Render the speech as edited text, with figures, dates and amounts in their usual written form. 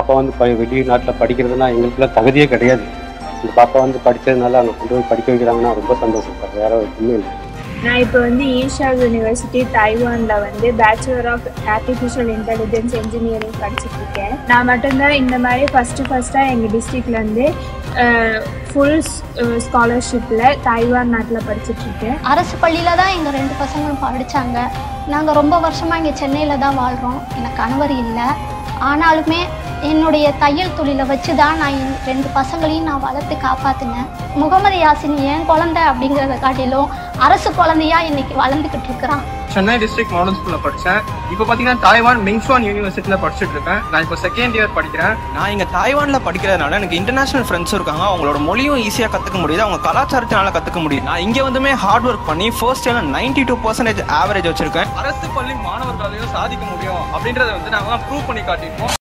பாப்பா வந்து வெளிநாட்டில் படிக்கிறதுனா எங்களுக்குலாம் தகுதியே கிடையாது. இந்த பாப்பா வந்து படித்ததுனால அங்கே கொண்டு போய் படிக்க வைக்கிறாங்கன்னா ரொம்ப சந்தோஷப்படுறேன். வேற ஒன்றுமே இல்லை. நான் இப்போ வந்து ஈஷா யூனிவர்சிட்டி தைவானில் வந்து bachelor of artificial intelligence engineering படிச்சுட்டு இருக்கேன். நான் மட்டும்தான் இந்த மாதிரி ஃபஸ்ட்டாக எங்கள் டிஸ்ட்ரிக்ட்லேருந்து ஃபுல் ஸ்காலர்ஷிப்பில் தைவான் நாட்டில் படிச்சுட்ருக்கேன். அரசு பள்ளியில் தான் எங்கள் 2 பசங்களும் படித்தாங்க. நாங்கள் ரொம்ப வருஷமாக இங்கே சென்னையில் தான் வாழ்கிறோம். எனக்கு கணவர் இல்லை. ஆனாலுமே என்னுடைய தையல் தொழிலை வச்சு தான் நான் என் 2 பசங்களையும் நான் வளர்த்து காப்பாற்றினேன். முகமது யாசின் என் குழந்தை அப்படிங்கிறத காட்டிலும் அரசு குழந்தையா இன்னைக்கு வளர்ந்துக்கிட்டு இருக்கிறான். சென்னை டிஸ்ட்ரிக்ட் மாடல் ஸ்கூலில் படித்தேன். இப்போ பார்த்தீங்கன்னா தாய்வான் மிங்ஸ்வான் யூனிவர்சிட்டியில் படிச்சுட்டு இருக்கேன். நான் இப்போ 2nd இயர் படிக்கிறேன். நான் இங்கே தாய்வானில் படிக்கிறதுனால எனக்கு இன்டர்நேஷனல் ஃப்ரெண்ட்ஸும் இருக்காங்க. அவங்களோட மொழியும் ஈஸியாக கற்றுக்க முடியுது, அவங்க கலாச்சாரத்தினால கற்றுக்க முடியுது. நான் இங்கே வந்துமே ஹார்ட் ஒர்க் பண்ணி ஃபர்ஸ்ட் இயரில் 92% ஆவரேஜ் வச்சுருக்கேன். அரசு பள்ளி மாணவர்களாலையும் சாதிக்க முடியும் அப்படின்றத வந்து நாங்களாம் ப்ரூவ் பண்ணி காட்டியிருக்கோம்.